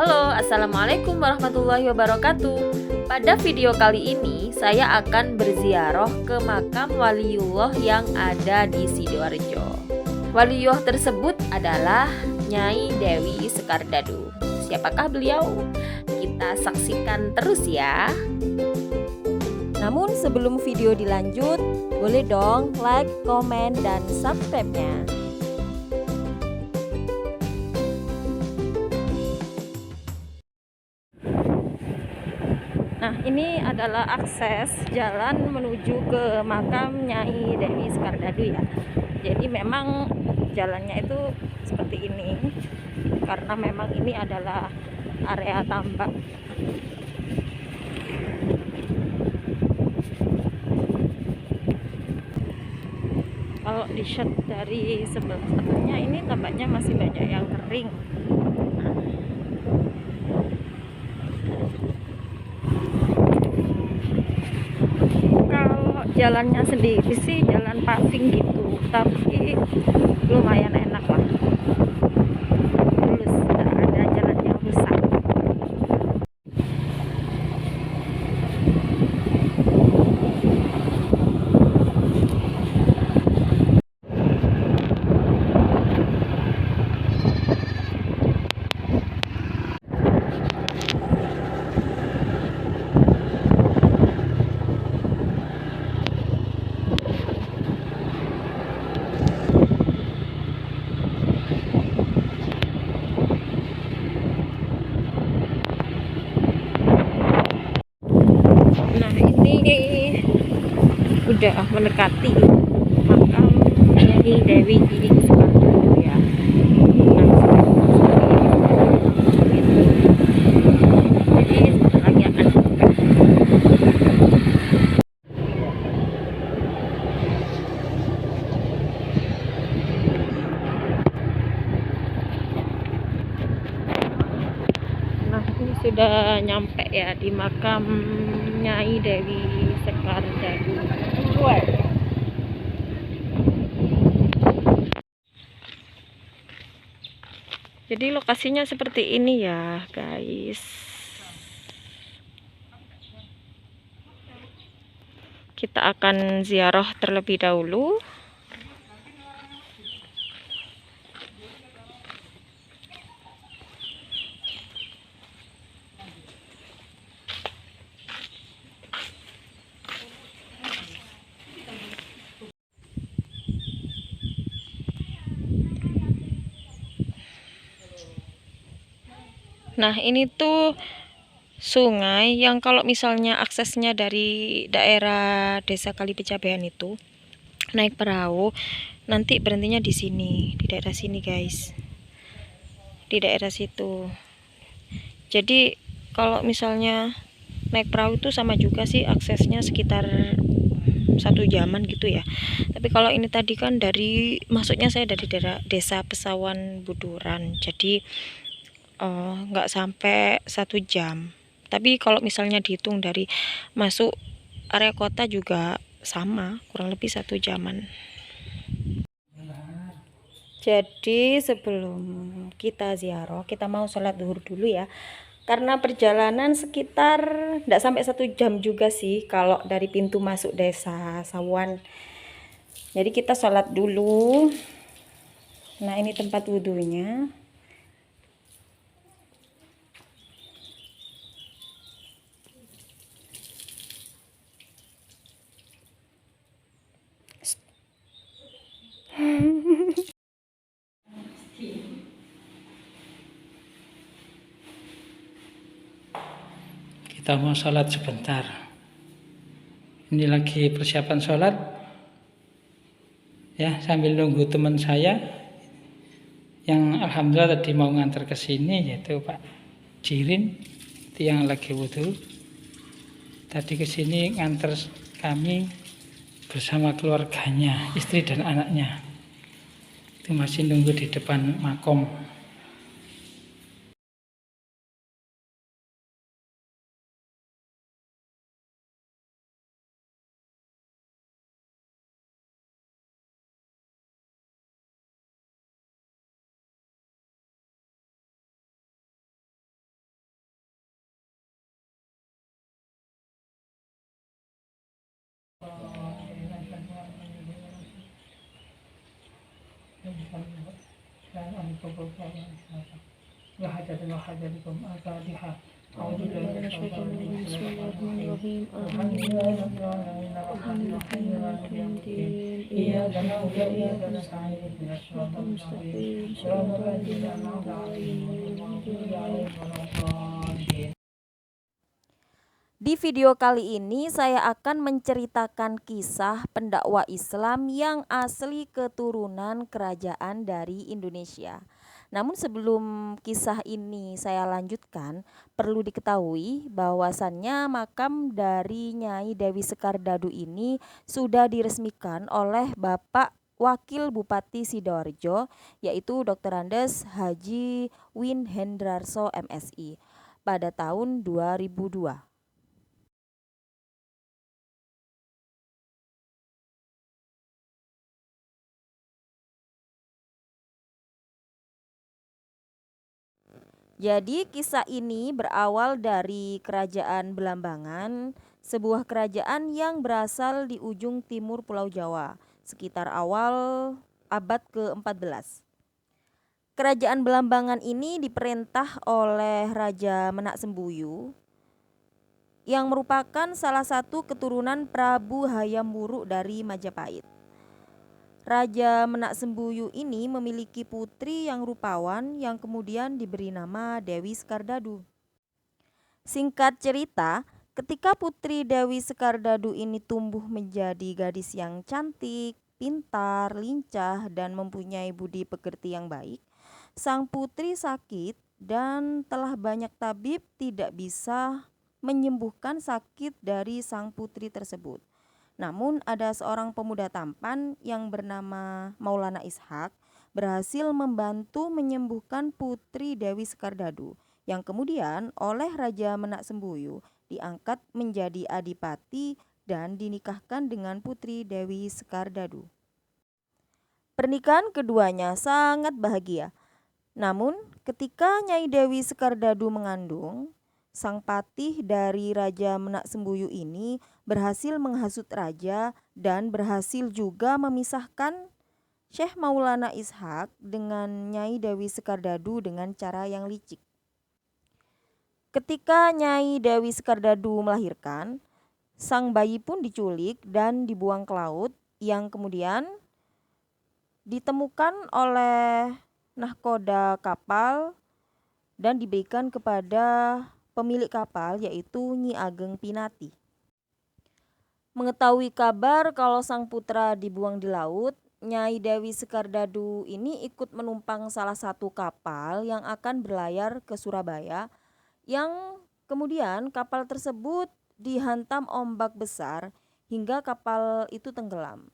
Halo, assalamualaikum warahmatullahi wabarakatuh. Pada video kali ini, saya akan berziarah ke makam waliullah yang ada di Sidoarjo. Waliullah tersebut adalah Nyai Dewi Sekardado. Siapakah beliau? Kita saksikan terus ya. Namun sebelum video dilanjut, boleh dong like, komen, dan subscribe-nya. Nah, ini adalah akses jalan menuju ke makam Nyai Dewi Sekardado ya. Jadi memang jalannya itu seperti ini karena memang ini adalah area tambak. Kalau di shot dari sebelah satunya ini tampaknya masih banyak yang kering. Kalau jalannya sendiri sih jalan paving gitu, tapi lumayan enak lah. Terus ada jalan yang rusak. Nah, ini udah mendekati makam Nyai Dewi Sekardado ya. Jadi sebentar lagi akan buka. Nah, ini sudah nyampe ya di makam Nyai Dewi Sekardado. Jadi lokasinya seperti ini ya, guys. Kita akan ziarah terlebih dahulu. Nah, ini tuh sungai yang kalau misalnya aksesnya dari daerah Desa Kalipecabean itu naik perahu, nanti berhentinya di sini, di daerah sini, guys. Di daerah situ. Jadi kalau misalnya naik perahu itu sama juga sih aksesnya sekitar 1 jaman gitu ya. Tapi kalau ini tadi kan maksudnya saya dari daerah Desa Pesawan Buduran, jadi nggak sampai 1 jam. Tapi kalau misalnya dihitung dari masuk area kota juga sama, kurang lebih 1 jaman. Jadi sebelum kita ziarah, kita mau sholat zuhur dulu ya. Karena perjalanan sekitar tidak sampai 1 jam juga sih kalau dari pintu masuk desa Sawan. Jadi kita sholat dulu. Nah, ini tempat wudhunya. Kita mau sholat sebentar. Ini lagi persiapan sholat ya, sambil nunggu teman saya yang alhamdulillah tadi mau ngantar ke sini, yaitu Pak Jirin, itu yang lagi wudhu. Tadi ke sini ngantar kami bersama keluarganya, istri dan anaknya. Itu masih nunggu di depan makom. Bismillahirrahmanirrahim. Di video kali ini saya akan menceritakan kisah pendakwa Islam yang asli keturunan kerajaan dari Indonesia. Namun sebelum kisah ini saya lanjutkan, perlu diketahui bahwasannya makam dari Nyai Dewi Sekardadu ini sudah diresmikan oleh Bapak Wakil Bupati Sidoarjo, yaitu Dr. Andes Haji Win Hendrarso MSI pada tahun 2002. Jadi kisah ini berawal dari Kerajaan Belambangan, sebuah kerajaan yang berasal di ujung timur Pulau Jawa, sekitar awal abad ke-14. Kerajaan Belambangan ini diperintah oleh Raja Menak Sembuyu yang merupakan salah satu keturunan Prabu Hayam Wuruk dari Majapahit. Raja Menak Sembuyu ini memiliki putri yang rupawan yang kemudian diberi nama Dewi Sekardadu. Singkat cerita, ketika putri Dewi Sekardadu ini tumbuh menjadi gadis yang cantik, pintar, lincah, dan mempunyai budi pekerti yang baik, sang putri sakit dan telah banyak tabib tidak bisa menyembuhkan sakit dari sang putri tersebut. Namun ada seorang pemuda tampan yang bernama Maulana Ishak berhasil membantu menyembuhkan putri Dewi Sekardadu yang kemudian oleh Raja Menak Sembuyu diangkat menjadi adipati dan dinikahkan dengan putri Dewi Sekardadu. Pernikahan keduanya sangat bahagia. Namun ketika Nyai Dewi Sekardadu mengandung, sang patih dari Raja Menak Sembuyu ini berhasil menghasut raja dan berhasil juga memisahkan Syekh Maulana Ishak dengan Nyai Dewi Sekardadu dengan cara yang licik. Ketika Nyai Dewi Sekardadu melahirkan, sang bayi pun diculik dan dibuang ke laut yang kemudian ditemukan oleh nahkoda kapal dan diberikan kepada pemilik kapal yaitu Nyi Ageng Pinati. Mengetahui kabar kalau sang putra dibuang di laut, Nyai Dewi Sekardadu ini ikut menumpang salah satu kapal yang akan berlayar ke Surabaya, yang kemudian kapal tersebut dihantam ombak besar hingga kapal itu tenggelam.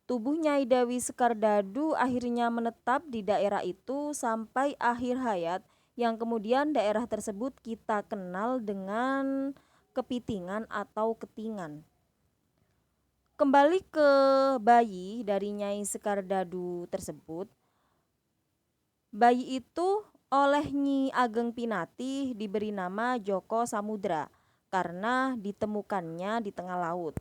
Tubuh Nyai Dewi Sekardadu akhirnya menetap di daerah itu sampai akhir hayat, yang kemudian daerah tersebut kita kenal dengan Kepitingan atau Ketingan. Kembali ke bayi dari Nyai Sekardadu tersebut, bayi itu oleh Nyi Ageng Pinati diberi nama Joko Samudra karena ditemukannya di tengah laut.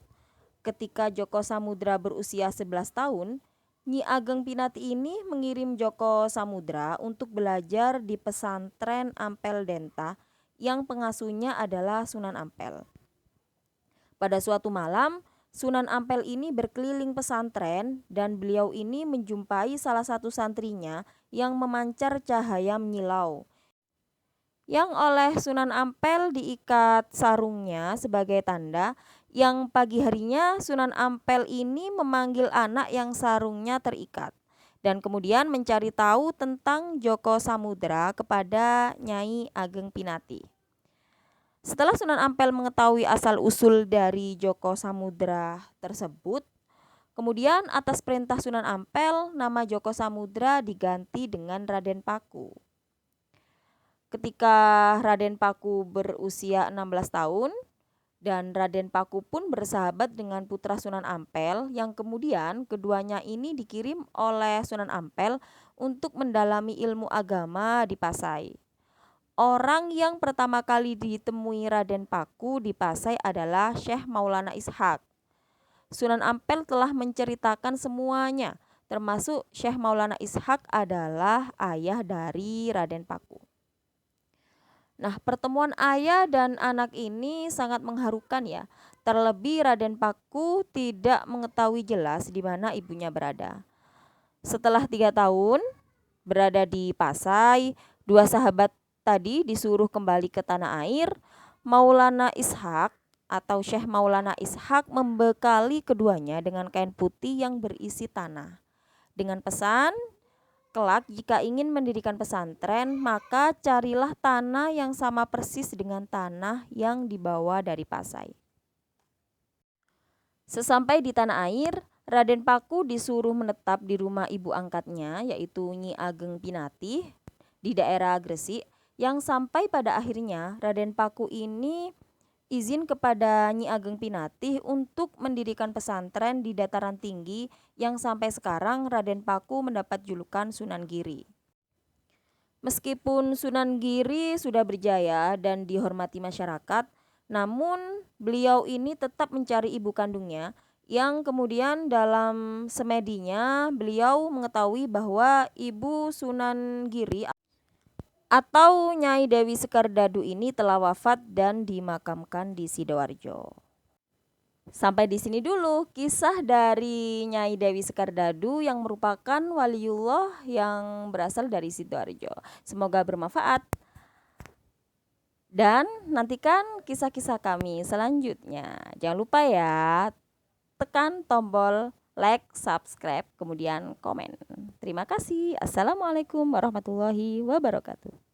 Ketika Joko Samudra berusia 11 tahun, Nyi Ageng Pinati ini mengirim Joko Samudra untuk belajar di pesantren Ampel Denta yang pengasuhnya adalah Sunan Ampel. Pada suatu malam, Sunan Ampel ini berkeliling pesantren dan beliau ini menjumpai salah satu santrinya yang memancar cahaya menyilau, yang oleh Sunan Ampel diikat sarungnya sebagai tanda yang pagi harinya Sunan Ampel ini memanggil anak yang sarungnya terikat dan kemudian mencari tahu tentang Joko Samudra kepada Nyai Ageng Pinati. Setelah Sunan Ampel mengetahui asal-usul dari Joko Samudra tersebut, kemudian atas perintah Sunan Ampel, nama Joko Samudra diganti dengan Raden Paku. Ketika Raden Paku berusia 16 tahun, dan Raden Paku pun bersahabat dengan putra Sunan Ampel yang kemudian keduanya ini dikirim oleh Sunan Ampel untuk mendalami ilmu agama di Pasai. Orang yang pertama kali ditemui Raden Paku di Pasai adalah Syekh Maulana Ishak. Sunan Ampel telah menceritakan semuanya, termasuk Syekh Maulana Ishak adalah ayah dari Raden Paku. Nah, pertemuan ayah dan anak ini sangat mengharukan ya. Terlebih Raden Paku tidak mengetahui jelas di mana ibunya berada. Setelah 3 tahun berada di Pasai, dua sahabat tadi disuruh kembali ke tanah air. Maulana Ishak atau Syekh Maulana Ishak membekali keduanya dengan kain putih yang berisi tanah. Dengan pesan, kelak jika ingin mendirikan pesantren, maka carilah tanah yang sama persis dengan tanah yang dibawa dari Pasai. Sesampai di tanah air, Raden Paku disuruh menetap di rumah ibu angkatnya, yaitu Nyi Ageng Pinatih di daerah Gresik, yang sampai pada akhirnya Raden Paku ini izin kepada Nyi Ageng Pinatih untuk mendirikan pesantren di dataran tinggi yang sampai sekarang Raden Paku mendapat julukan Sunan Giri. Meskipun Sunan Giri sudah berjaya dan dihormati masyarakat, namun beliau ini tetap mencari ibu kandungnya yang kemudian dalam semedinya beliau mengetahui bahwa ibu Sunan Giri atau Nyai Dewi Sekardadu ini telah wafat dan dimakamkan di Sidoarjo. Sampai di sini dulu kisah dari Nyai Dewi Sekardadu yang merupakan waliullah yang berasal dari Sidoarjo. Semoga bermanfaat. Dan nantikan kisah-kisah kami selanjutnya. Jangan lupa ya, tekan tombol like, subscribe, kemudian komen. Terima kasih. Assalamualaikum warahmatullahi wabarakatuh.